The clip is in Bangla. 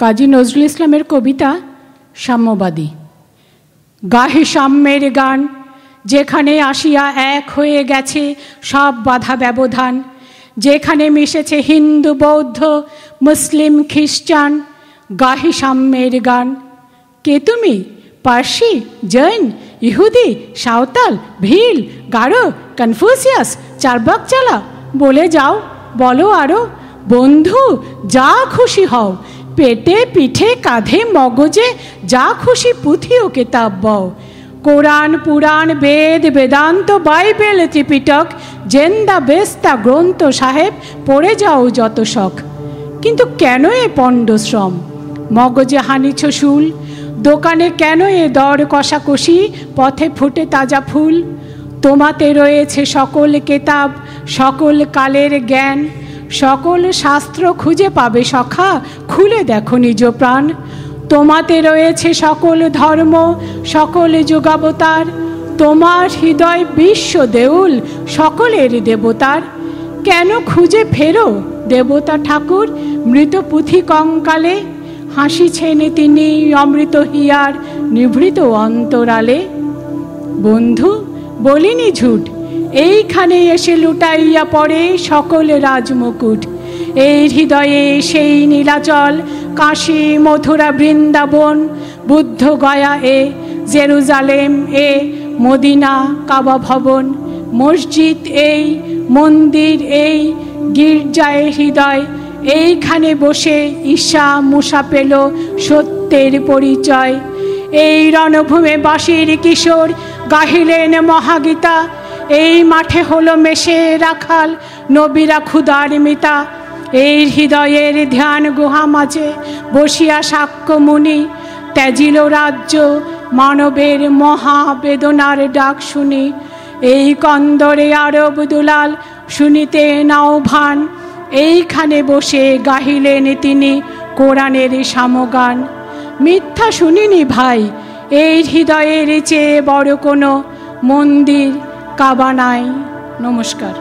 কাজী নজরুল ইসলামের কবিতা সাম্যবাদী। গাহে সাম্যের গান, যেখানে আসিয়া এক হয়ে গেছে সব বাধা ব্যবধান, যেখানে মিশেছে হিন্দু বৌদ্ধ মুসলিম খ্রিস্টান। গাহে সাম্যের গান। কে তুমি? পার্সি, জৈন, ইহুদি, সাঁওতাল, ভিল, গারো, কনফুসিয়াস, চারবাক চালা, বলে যাও, বলো আরো। বন্ধু, যা খুশি হও, পেটে পিঠে কাঁধে মগজে যা খুশি পুঁথি ও কেতাব বও। কোরআন পুরাণ বেদ বেদান্ত বাইবেল ত্রিপিটক জেন্দা বেস্তা গ্রন্থ সাহেব পড়ে যাও যত শখ। কিন্তু কেন এ পণ্ডশ্রম? মগজে হানিছ শুল, দোকানে কেন এ দর কষাকষি, পথে ফুটে তাজা ফুল। তোমাতে রয়েছে সকল কেতাব, সকল কালের জ্ঞান, সকল শাস্ত্র খুঁজে পাবে সখা, খুলে দেখো নিজ প্রাণ। তোমাতে রয়েছে সকল ধর্ম, সকল যুগাবতার, তোমার হৃদয় বিশ্ব দেউল সকলের দেবতার। কেন খুঁজে ফেরো দেবতা ঠাকুর মৃত পুঁথি কঙ্কালে? হাসিছেন তিনি অমৃত হিয়ার নিভৃত অন্তরালে। বন্ধু, বলিনি ঝুট, এইখানে এসে লুটাইয়া পড়ে সকল রাজমুকুট। এই হৃদয়ে সেই নীলাচল, কাশী মথুরা বৃন্দাবন, বুদ্ধ গয়া এ, জেরুজালেম এ, মদিনা কাবা ভবন। মসজিদ এই, মন্দির এই, গির্জায় হৃদয়, এইখানে বসে ঈশা মুসা পেল সত্যের পরিচয়। এই রণভূমে বাঁশির কিশোর গাহিলেন মহাগীতা, এই মাঠে হলো মেশে রাখাল নবীরা ক্ষুদার মিতা। এই হৃদয়ের ধ্যান গুহা মাঝে বসিয়া সাক্ষ্য মুনি, ত্যাজিল রাজ্য মানবের মহাবেদনার ডাক শুনি। এই কন্দরে আরব দুলাল শুনিতে নাও ভান, এইখানে বসে গাহিলেন তিনি কোরআনের সামগান। মিথ্যা শুনিনি ভাই, এই হৃদয়ের চেয়ে বড় কোনো মন্দির কাবা নাই। নমস্কার।